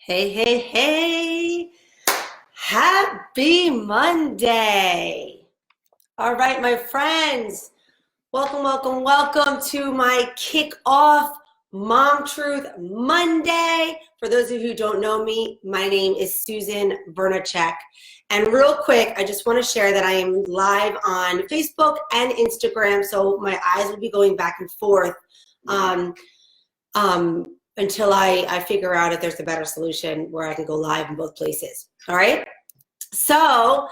Hey, hey, hey. Happy Monday. All right, my friends. Welcome, welcome, welcome to my kickoff Mom Truth Monday. For those of you who don't know me, my name is Susan Vernachek. And real quick, I just want to share that I am live on Facebook and Instagram, so my eyes will be going back and forth until I figure out if there's a better solution where I can go live in both places. All right? So,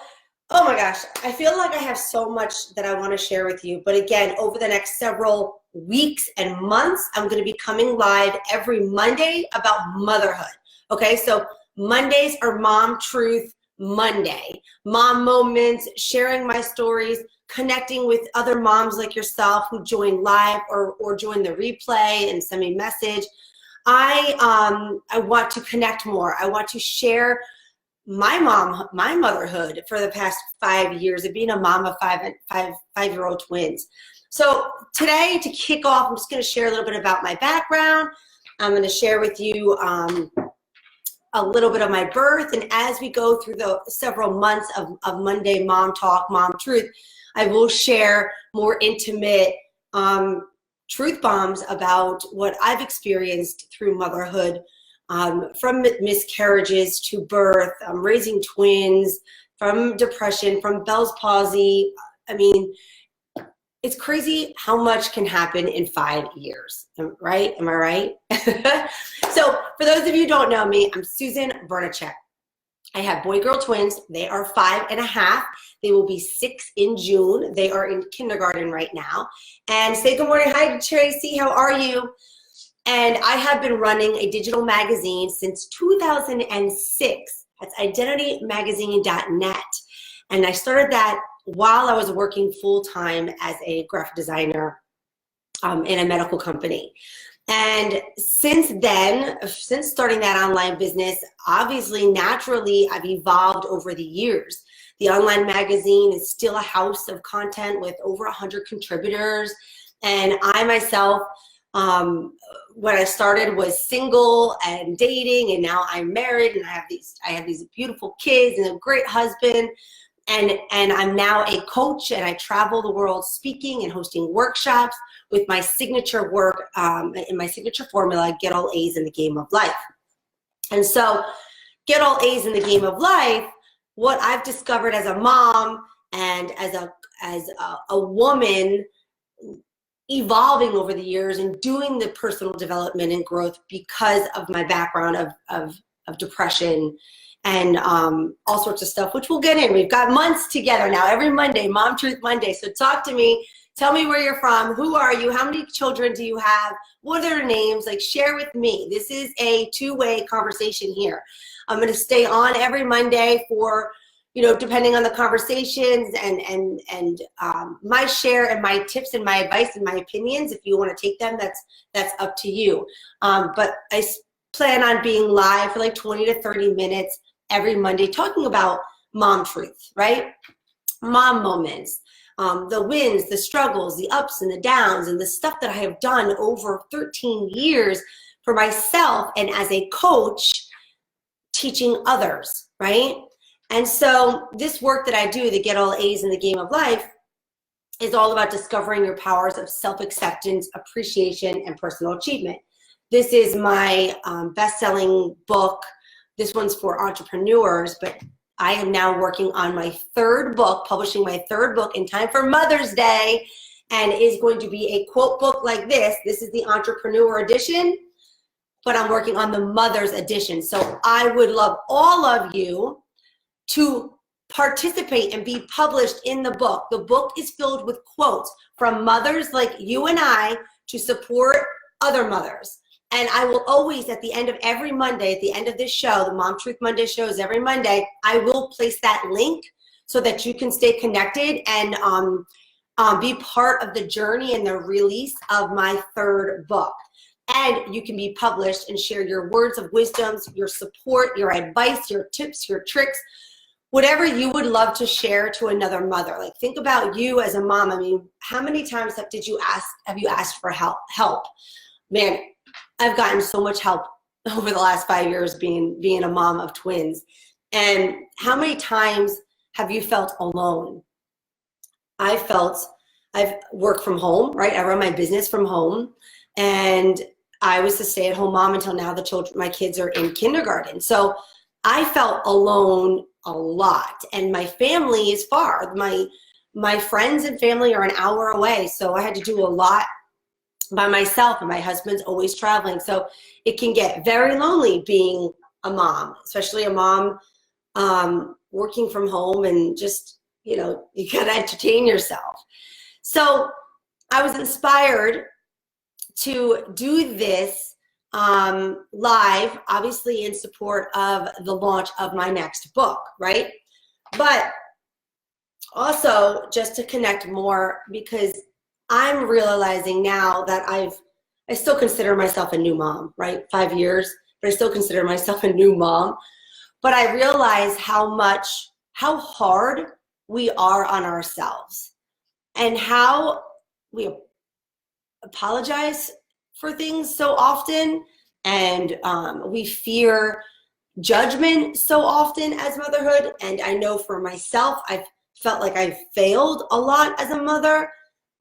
oh my gosh, I feel like I have so much that I want to share with you. But again, over the next several weeks and months, I'm going to be coming live every Monday about motherhood. Okay, so Mondays are Mom Truth Monday. Mom moments, sharing my stories, connecting with other moms like yourself who join live or join the replay and send me a message. I want to connect more. I want to share my motherhood for the past 5 years of being a mom of five-year-old twins. So today, to kick off, I'm just going to share a little bit about my background. I'm going to share with you a little bit of my birth, and as we go through the several months of Monday Mom Talk, Mom Truth, I will share more intimate truth bombs about what I've experienced through motherhood, from miscarriages to birth, raising twins, from depression, from Bell's palsy. I mean, it's crazy how much can happen in 5 years, right? Am I right? So for those of you who don't know me, I'm Susan Vernachek. I have boy-girl twins. They are 5.5. They will be 6 in June. They are in kindergarten right now. And say good morning. Hi, Tracy. How are you? And I have been running a digital magazine since 2006. That's identitymagazine.net. And I started that while I was working full-time as a graphic designer in a medical company. And since then, since starting that online business, obviously, naturally, I've evolved over the years. The online magazine is still a house of content with over 100 contributors. And I myself, when I started, was single and dating, and now I'm married and I have these beautiful kids and a great husband. And I'm now a coach, and I travel the world speaking and hosting workshops with my signature work in my signature formula, Get All A's in the Game of Life. And so Get All A's in the Game of Life, what I've discovered as a mom and as a woman evolving over the years and doing the personal development and growth because of my background of depression and all sorts of stuff, which we'll get in. We've got months together now, every Monday, Mom Truth Monday. So talk to me. Tell me where you're from. Who are you? How many children do you have? What are their names? Like, share with me. This is a two-way conversation here. I'm going to stay on every Monday for, depending on the conversations and my share and my tips and my advice and my opinions. If you want to take them, that's up to you. But I plan on being live for like 20 to 30 minutes every Monday, talking about mom truth, right? Mom moments, the wins, the struggles, the ups and the downs, and the stuff that I have done over 13 years for myself and as a coach, teaching others, right? And so this work that I do, the Get All A's in the Game of Life, is all about discovering your powers of self-acceptance, appreciation, and personal achievement. This is my best-selling book. This one's for entrepreneurs, but I am now working on my third book, publishing my third book in time for Mother's Day, and it is going to be a quote book like this. This is the entrepreneur edition, but I'm working on the mother's edition. So I would love all of you to participate and be published in the book. The book is filled with quotes from mothers like you and I to support other mothers. And I will always, at the end of every Monday, at the end of this show, the Mom Truth Monday shows every Monday, I will place that link so that you can stay connected and be part of the journey and the release of my third book. And you can be published and share your words of wisdom, your support, your advice, your tips, your tricks, whatever you would love to share to another mother. Like, think about you as a mom. I mean, how many times have you asked for help? Man, I've gotten so much help over the last 5 years being a mom of twins. And how many times have you felt alone? I've worked from home, right? I run my business from home, and I was a stay-at-home mom until now. My kids are in kindergarten. So I felt alone a lot, and my family is far. My friends and family are an hour away, so I had to do a lot by myself, and my husband's always traveling. So it can get very lonely being a mom, especially a mom working from home, and just, you gotta entertain yourself. So I was inspired to do this live, obviously in support of the launch of my next book, right? But also just to connect more, because I'm realizing now that I still consider myself a new mom, right? 5 years, but I still consider myself a new mom. But I realize how hard we are on ourselves, and how we apologize for things so often, and we fear judgment so often as motherhood. And I know for myself, I've felt like I failed a lot as a mother,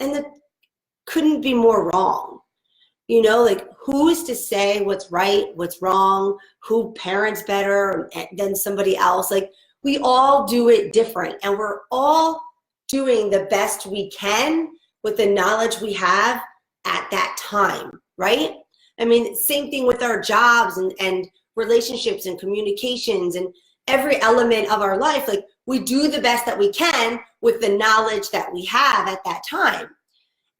and that couldn't be more wrong. Like, who's to say what's right, what's wrong, who parents better than somebody else? Like, we all do it different, and we're all doing the best we can with the knowledge we have at that time, right? I mean, same thing with our jobs and relationships and communications and every element of our life. Like, we do the best that we can with the knowledge that we have at that time.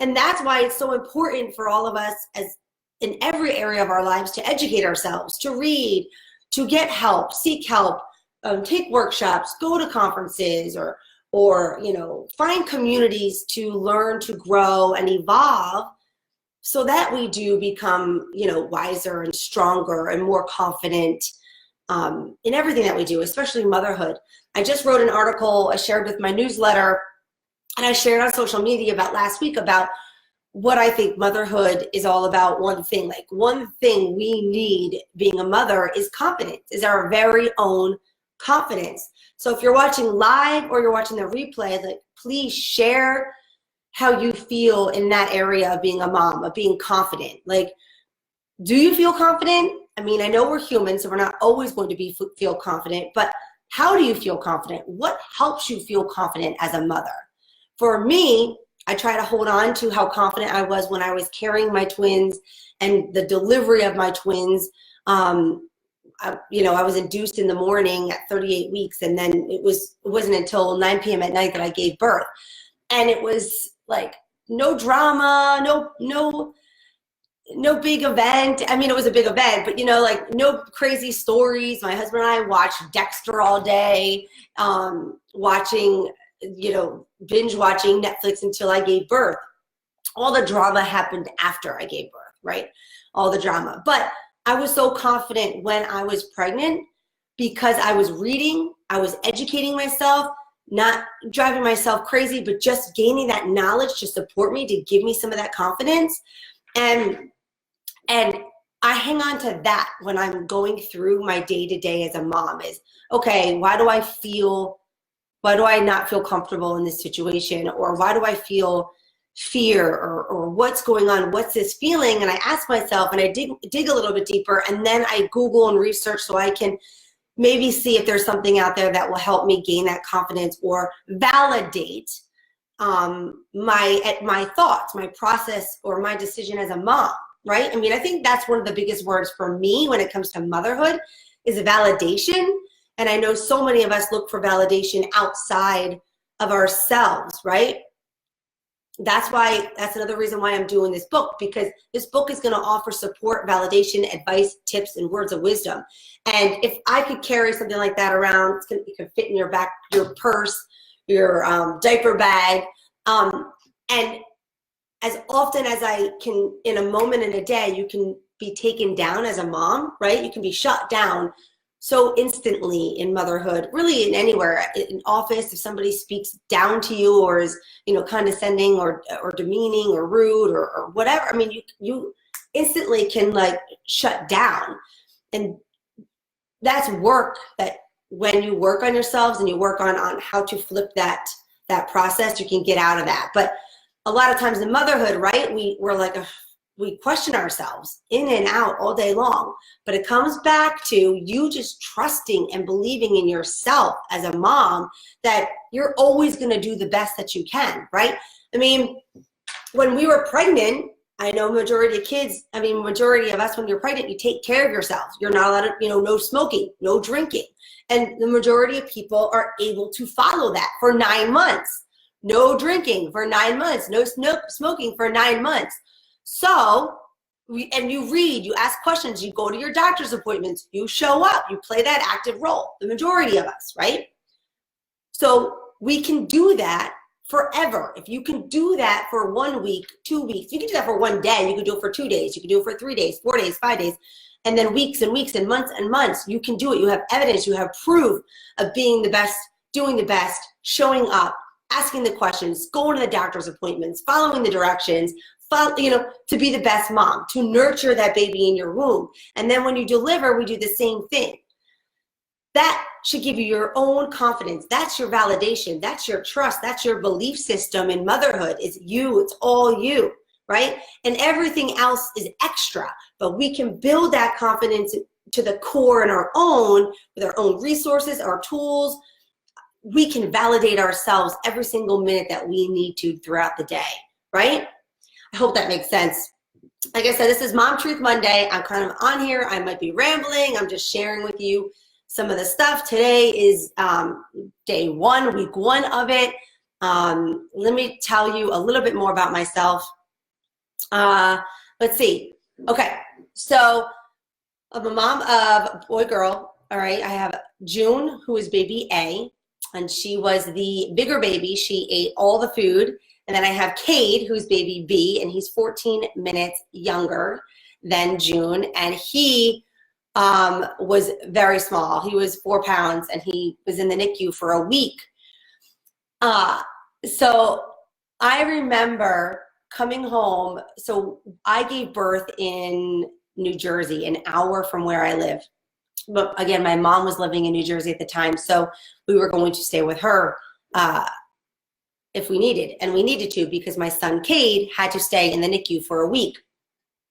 And that's why it's so important for all of us, as in every area of our lives, to educate ourselves, to read, to get help, seek help, take workshops, go to conferences, or find communities to learn, to grow and evolve, so that we do become, wiser and stronger and more confident in everything that we do, especially motherhood. I just wrote an article I shared with my newsletter, and I shared on social media about last week about what I think motherhood is all about. One thing we need being a mother is confidence, is our very own confidence. So if you're watching live or you're watching the replay, like, please share how you feel in that area of being a mom, of being confident. Like, do you feel confident? I mean, I know we're human, so we're not always going to feel confident, but how do you feel confident? What helps you feel confident as a mother? For me, I try to hold on to how confident I was when I was carrying my twins and the delivery of my twins. I was induced in the morning at 38 weeks, and then it wasn't until 9 p.m. at night that I gave birth. And it was like no drama, no big event. I mean, it was a big event, but no crazy stories. My husband and I watched Dexter all day, binge watching Netflix until I gave birth. All the drama happened after I gave birth, right? All the drama. But I was so confident when I was pregnant, because I was reading, I was educating myself, not driving myself crazy, but just gaining that knowledge to support me, to give me some of that confidence. And I hang on to that when I'm going through my day-to-day as a mom, is, okay, why do I not feel comfortable in this situation? Or why do I feel fear, or what's going on? What's this feeling? And I ask myself, and I dig a little bit deeper, and then I Google and research so I can maybe see if there's something out there that will help me gain that confidence, or validate my thoughts, my process, or my decision as a mom, right? I mean, I think that's one of the biggest words for me when it comes to motherhood, is validation. And I know so many of us look for validation outside of ourselves, right? That's another reason why I'm doing this book, because this book is going to offer support, validation, advice, tips, and words of wisdom. And if I could carry something like that around, it could fit in your purse, your diaper bag. And as often as I can, in a moment in a day, you can be taken down as a mom, right? You can be shut down so instantly in motherhood, really in anywhere, in office, if somebody speaks down to you, or is, condescending or demeaning or rude or whatever. I mean, you instantly can shut down. And that's work, that when you work on yourselves and you work on how to flip that process, you can get out of that. But a lot of times in motherhood, right, we're like, we question ourselves in and out all day long. But it comes back to you just trusting and believing in yourself as a mom that you're always going to do the best that you can, right? I mean, when we were pregnant, I know majority of us, when you're pregnant, you take care of yourself. You're not allowed to, no smoking, no drinking. And the majority of people are able to follow that for 9 months. No drinking for 9 months, no smoking for 9 months. So, and you read, you ask questions, you go to your doctor's appointments, you show up, you play that active role, the majority of us, right? So we can do that forever. If you can do that for 1 week, 2 weeks, you can do that for 1 day, you can do it for 2 days, you can do it for 3 days, 4 days, 5 days, and then weeks and weeks and months, you can do it. You have evidence, you have proof of being the best, doing the best, showing up, asking the questions, going to the doctor's appointments, following the directions, to be the best mom, to nurture that baby in your womb. And then when you deliver, we do the same thing. That should give you your own confidence. That's your validation. That's your trust. That's your belief system in motherhood. It's you. It's all you, right? And everything else is extra. But we can build that confidence to the core in our own, with our own resources, our tools. We can validate ourselves every single minute that we need to throughout the day, right? I hope that makes sense. Like I said, this is Mom Truth Monday. I'm kind of on here. I might be rambling. I'm just sharing with you some of the stuff. Today is day 1, week 1 of it. Let me tell you a little bit more about myself. Let's see. Okay, so I'm a mom of a boy, girl. All right, I have June, who is baby A, and she was the bigger baby. She ate all the food. And then I have Cade, who's baby B, and he's 14 minutes younger than June. And he was very small. He was 4 pounds, and he was in the NICU for a week. So I remember coming home. So I gave birth in New Jersey, an hour from where I live. But again, my mom was living in New Jersey at the time, so we were going to stay with her if we needed, and we needed to because my son Cade had to stay in the NICU for a week.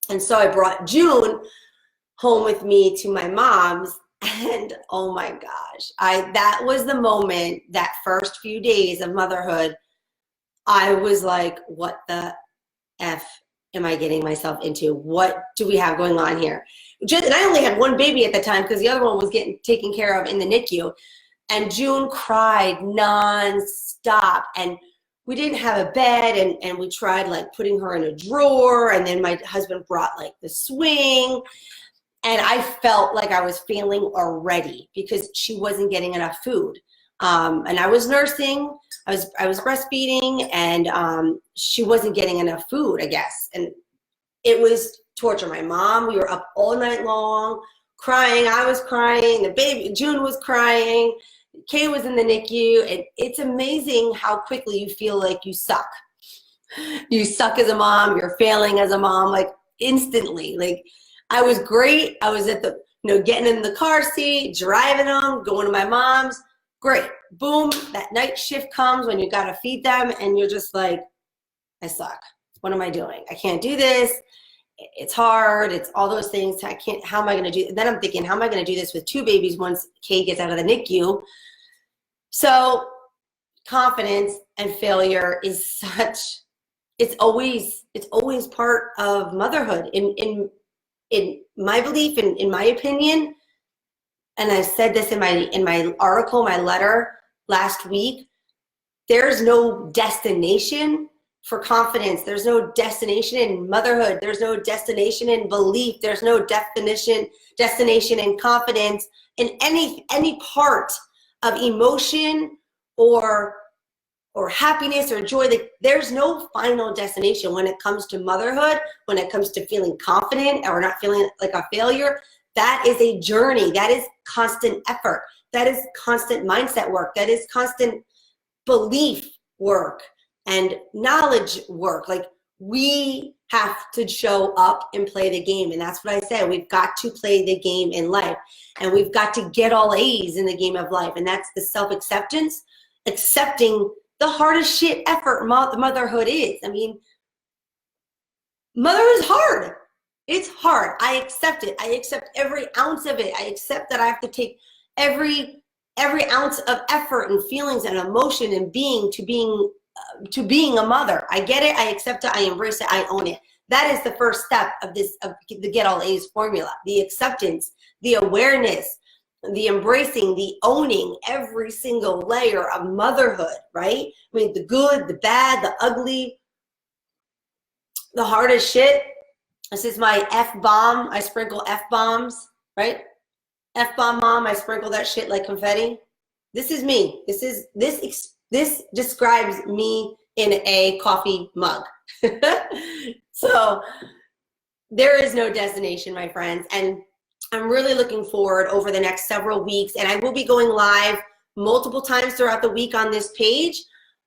And so I brought June home with me to my mom's, and oh my gosh, that was the moment, that first few days of motherhood, I was like, what the F am I getting myself into? What do we have going on here? And I only had one baby at the time because the other one was getting taken care of in the NICU. And June cried nonstop, and we didn't have a bed, and we tried like putting her in a drawer, and then my husband brought like the swing, and I felt like I was failing already because she wasn't getting enough food. And I was nursing, I was breastfeeding, and she wasn't getting enough food, I guess. And it was torture. My mom, we were up all night long, crying. I was crying. The baby, June was crying. Kay was in the NICU, and it's amazing how quickly you feel like you suck. You suck as a mom, you're failing as a mom, like instantly. Like I was great. I was at the, getting in the car seat, driving them, going to my mom's. Great. Boom, that night shift comes when you got to feed them, and you're just like, I suck. What am I doing? I can't do this. It's hard. It's all those things. I can't, how am I going to do? And then I'm thinking, how am I going to do this with 2 babies once Kay gets out of the NICU? So confidence and failure is such, it's always part of motherhood. In my belief, in my opinion, and I said this in my article, my letter last week, there's no destination for confidence. There's no destination in motherhood. There's no destination in belief. There's no destination in confidence in any part of emotion or happiness or joy. There's no final destination when it comes to motherhood, when it comes to feeling confident or not feeling like a failure. That is a journey. That is constant effort. That is constant mindset work. That is constant belief work and knowledge work. Like, we have to show up and play the game. And that's what I said. We've got to play the game in life. And we've got to get all A's in the game of life. And that's the self-acceptance, accepting the hardest shit effort motherhood is. I mean, mother is hard. It's hard. I accept it. I accept every ounce of it. I accept that I have to take every ounce of effort and feelings and emotion and being to being a mother. I get it. I accept it. I embrace it. I own it. That is the first step of the Get All A's formula. The acceptance, the awareness, the embracing, the owning every single layer of motherhood, right? I mean, the good, the bad, the ugly, the hardest shit. This is my F-bomb. I sprinkle F-bombs, right? F-bomb mom, I sprinkle that shit like confetti. This is me. This describes me in a coffee mug. So there is no destination, my friends. And I'm really looking forward over the next several weeks. And I will be going live multiple times throughout the week on this page.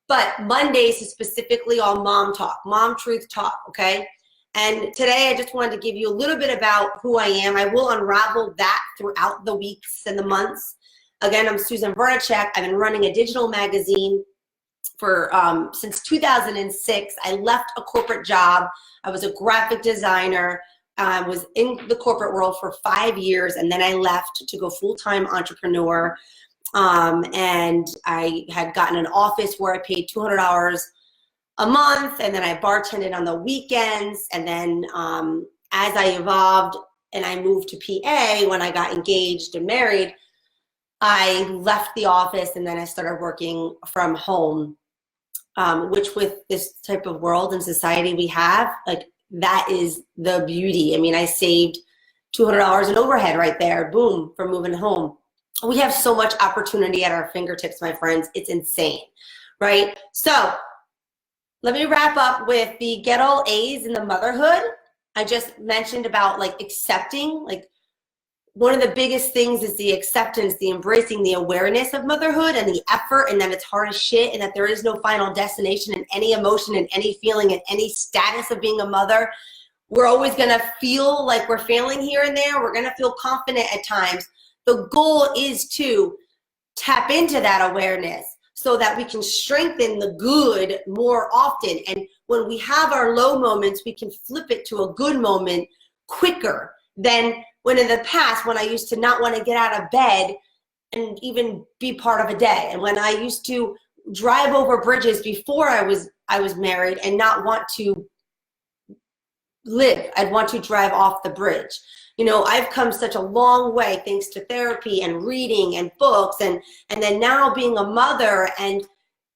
But Mondays is specifically all mom talk, mom truth talk, okay? And today I just wanted to give you a little bit about who I am. I will unravel that throughout the weeks and the months. Again, I'm Susan Vernachek. I've been running a digital magazine for since 2006. I left a corporate job. I was a graphic designer. I was in the corporate world for 5 years, and then I left to go full-time entrepreneur. And I had gotten an office where I paid $200 a month, and then I bartended on the weekends. And then as I evolved and I moved to PA, when I got engaged and married, I left the office and then I started working from home, which with this type of world and society we have, like, that is the beauty. I mean, I saved $200 in overhead right there, boom, for moving home. We have so much opportunity at our fingertips, my friends. It's insane, right? So let me wrap up with the Get All A's in the motherhood. I just mentioned about like accepting, like one of the biggest things is the acceptance, the embracing, the awareness of motherhood and the effort, and that it's hard as shit, and that there is no final destination in any emotion and any feeling and any status of being a mother. We're always gonna feel like we're failing here and there. We're gonna feel confident at times. The goal is to tap into that awareness so that we can strengthen the good more often. And when we have our low moments, we can flip it to a good moment quicker than when in the past, when I used to not want to get out of bed and even be part of a day. And when I used to drive over bridges before I was married and not want to live, I'd want to drive off the bridge. You know, I've come such a long way thanks to therapy and reading and books, and then now being a mother and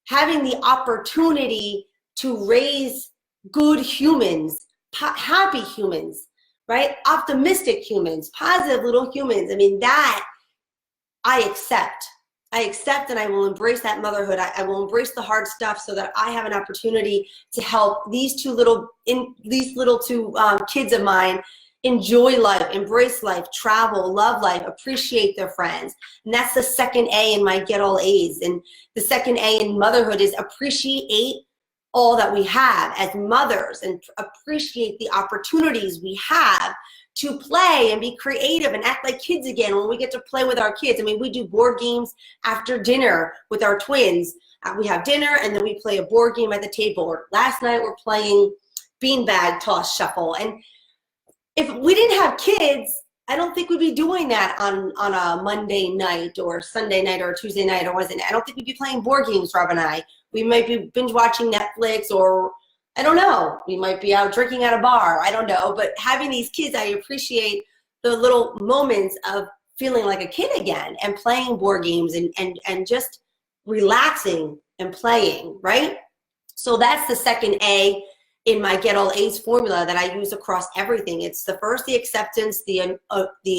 having the opportunity to raise good humans, happy humans, right? Optimistic humans, positive little humans. I mean, that I accept. I accept, and I will embrace that motherhood. I will embrace the hard stuff so that I have an opportunity to help these two kids of mine enjoy life, embrace life, travel, love life, appreciate their friends. And that's the second A in my Get All A's. And the second A in motherhood is appreciate all that we have as mothers, and appreciate the opportunities we have to play and be creative and act like kids again when we get to play with our kids. I mean, we do board games after dinner with our twins. We have dinner and then we play a board game at the table. Or last night we're playing beanbag toss shuffle. And if we didn't have kids, I don't think we'd be doing that on a Monday night or Sunday night or Tuesday night or Wednesday night. I don't think we'd be playing board games, Rob and I. We might be binge watching Netflix, or I don't know, we might be out drinking at a bar. I don't know. But having these kids, I appreciate the little moments of feeling like a kid again and playing board games and just relaxing and playing, right? So that's the second A in my Get All A's formula that I use across everything. It's the first, the acceptance, the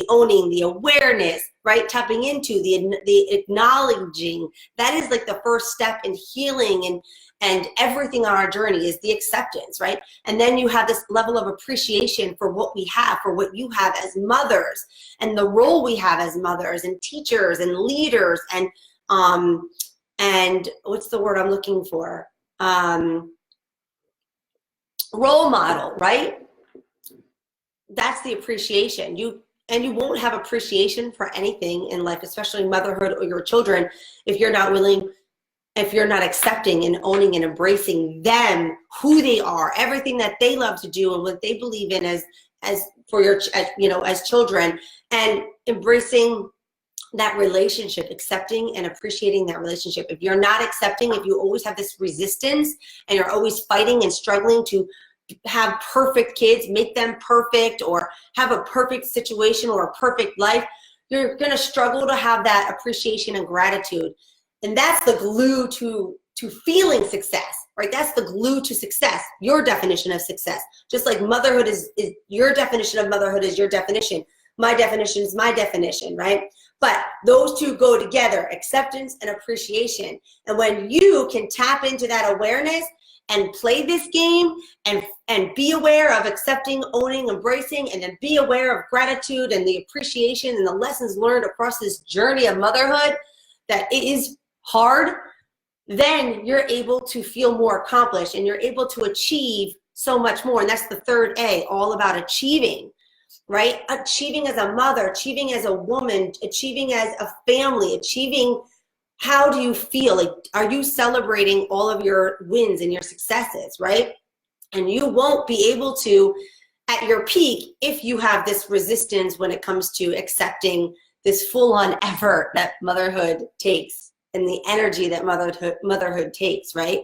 owning, the awareness, right? Tapping into the acknowledging. That is like the first step in healing and everything on our journey is the acceptance, right? And then you have this level of appreciation for what we have, for what you have as mothers, and the role we have as mothers and teachers and leaders and what's the word I'm looking for? role model, right? That's the appreciation. You won't have appreciation for anything in life, especially motherhood or your children, if you're not willing, if you're not accepting and owning and embracing them, who they are, everything that they love to do and what they believe in as for your, as children, and embracing that relationship, accepting and appreciating that relationship. If you're not accepting, if you always have this resistance and you're always fighting and struggling to have perfect kids, make them perfect, or have a perfect situation or a perfect life, you're going to struggle to have that appreciation and gratitude. And that's the glue to feeling success, right? That's the glue to success, your definition of success. Just like motherhood is your definition of motherhood is your definition. My definition is my definition, right? But those two go together, acceptance and appreciation. And when you can tap into that awareness and play this game and be aware of accepting, owning, embracing, and then be aware of gratitude and the appreciation and the lessons learned across this journey of motherhood, that it is hard, then you're able to feel more accomplished and you're able to achieve so much more. And that's the third A, all about achieving, right? Achieving as a mother, achieving as a woman, achieving as a family, achieving. How do you feel? Like, are you celebrating all of your wins and your successes, right? And you won't be able to at your peak if you have this resistance when it comes to accepting this full-on effort that motherhood takes and the energy that motherhood takes, right?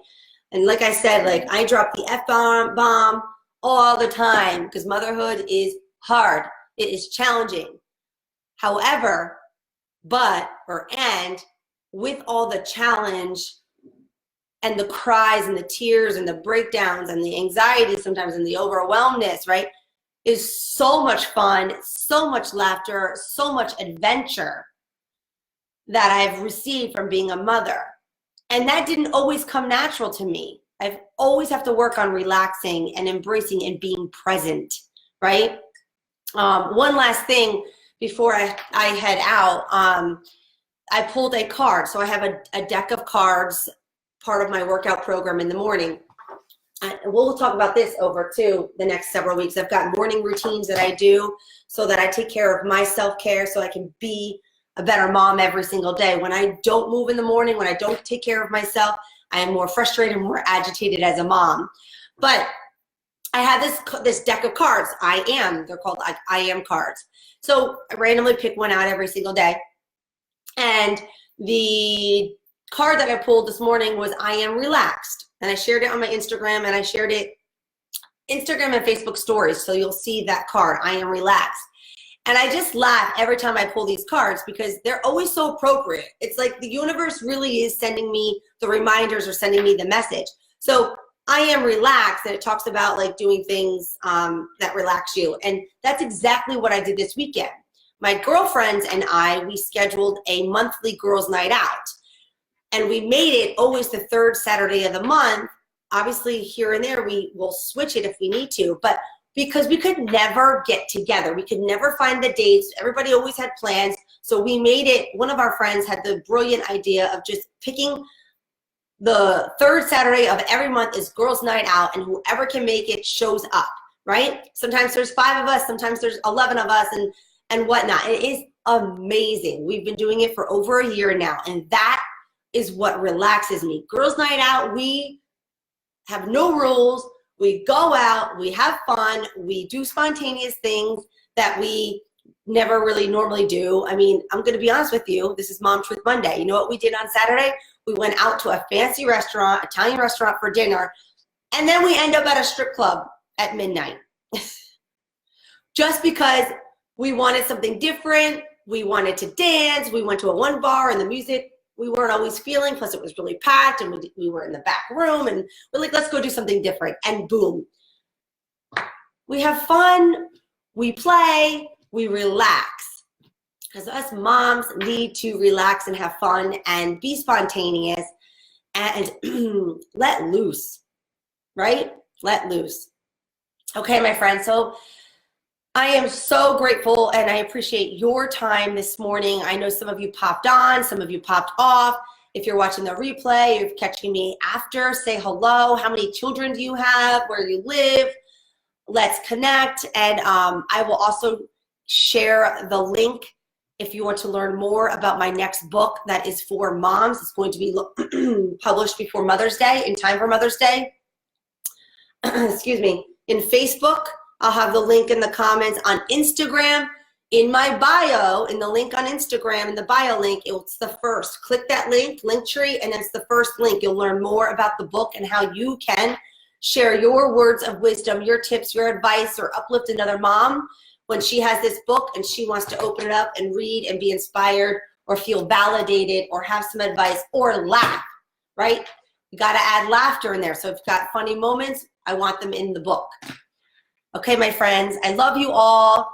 And like I said, like I drop the F-bomb all the time because motherhood is hard. It is challenging. However, with all the challenge and the cries and the tears and the breakdowns and the anxiety sometimes and the overwhelmness, right, is so much fun, so much laughter, so much adventure that I've received from being a mother. And that didn't always come natural to me. I've always have to work on relaxing and embracing and being present, right? One last thing before I head out, I pulled a card. So I have a deck of cards, part of my workout program in the morning. We'll talk about this over too the next several weeks. I've got morning routines that I do so that I take care of my self-care so I can be a better mom every single day. When I don't move in the morning, when I don't take care of myself, I am more frustrated, more agitated as a mom. But I have this deck of cards. They're called like I am cards. So I randomly pick one out every single day. And the card that I pulled this morning was I am relaxed. And I shared it on my Instagram, and I shared it Instagram and Facebook stories. So you'll see that card, I am relaxed. And I just laugh every time I pull these cards because they're always so appropriate. It's like the universe really is sending me the reminders or sending me the message. So I am relaxed, and it talks about like doing things that relax you. And that's exactly what I did this weekend. My girlfriends and we scheduled a monthly girls' night out. And we made it always the third Saturday of the month. Obviously, here and there, we will switch it if we need to. But because we could never get together, we could never find the dates. Everybody always had plans. So we made it, one of our friends had the brilliant idea of just picking the third Saturday of every month is girls' night out, and whoever can make it shows up, right? Sometimes there's 5 of us, sometimes there's 11 of us, and whatnot. It is amazing. We've been doing it for over a year now, and that is what relaxes me. Girls' night out, we have no rules. We go out, we have fun, we do spontaneous things that we never really normally do. I mean, I'm gonna be honest with you, this is Mom Truth Monday. You know what we did on Saturday? We went out to a fancy restaurant, Italian restaurant for dinner, and then we end up at a strip club at midnight. Just because we wanted something different, we wanted to dance, we went to one bar and the music we weren't always feeling, plus it was really packed and we were in the back room and we're like, let's go do something different. And boom, we have fun, we play, we relax. Because us moms need to relax and have fun and be spontaneous and let loose, right? Let loose. Okay, my friends, so I am so grateful and I appreciate your time this morning. I know some of you popped on, some of you popped off. If you're watching the replay, you're catching me after, say hello. How many children do you have? Where do you live? Let's connect. And I will also share the link if you want to learn more about my next book that is for moms. It's going to be published before Mother's Day, in time for Mother's Day. Excuse me. In Facebook, I'll have the link in the comments. On Instagram, in my bio, in the link on Instagram, in the bio link, it's the first. Click that link, Linktree, and it's the first link. You'll learn more about the book and how you can share your words of wisdom, your tips, your advice, or uplift another mom when she has this book and she wants to open it up and read and be inspired or feel validated or have some advice or laugh, right? You got to add laughter in there. So if you've got funny moments, I want them in the book. Okay, my friends, I love you all.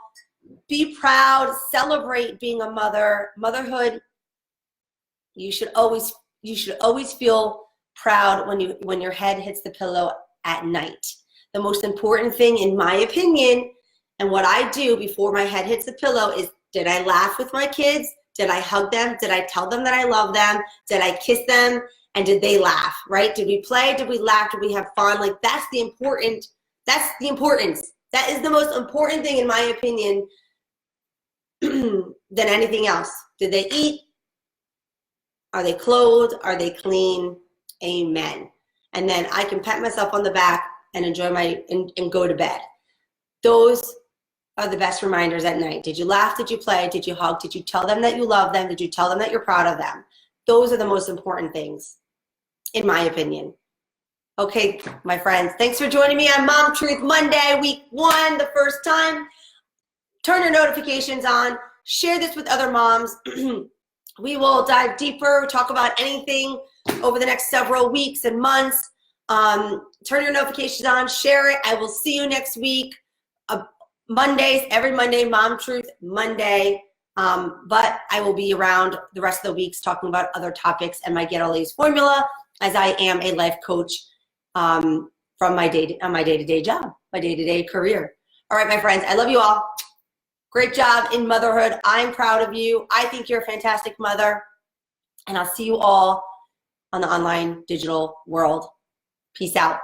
Be proud, celebrate being a mother. Motherhood, you should always feel proud when your head hits the pillow at night. The most important thing, in my opinion, and what I do before my head hits the pillow is, did I laugh with my kids? Did I hug them? Did I tell them that I love them? Did I kiss them? And did they laugh, right? Did we play? Did we laugh? Did we have fun? Like, that's the importance. That is the most important thing, in my opinion, than anything else. Did they eat? Are they clothed? Are they clean? Amen. And then I can pat myself on the back and enjoy and go to bed. Those are the best reminders at night. Did you laugh? Did you play? Did you hug? Did you tell them that you love them? Did you tell them that you're proud of them? Those are the most important things, in my opinion. Okay, my friends, thanks for joining me on Mom Truth Monday, week 1, the first time. Turn your notifications on. Share this with other moms. We will dive deeper, talk about anything over the next several weeks and months. Turn your notifications on. Share it. I will see you next week. Mondays, every Monday, Mom Truth Monday. But I will be around the rest of the weeks talking about other topics and my Get All A's formula, as I am a life coach from my day-to-day job, my day-to-day career. All right, my friends, I love you all. Great job in motherhood. I'm proud of you. I think you're a fantastic mother. And I'll see you all on the online digital world. Peace out.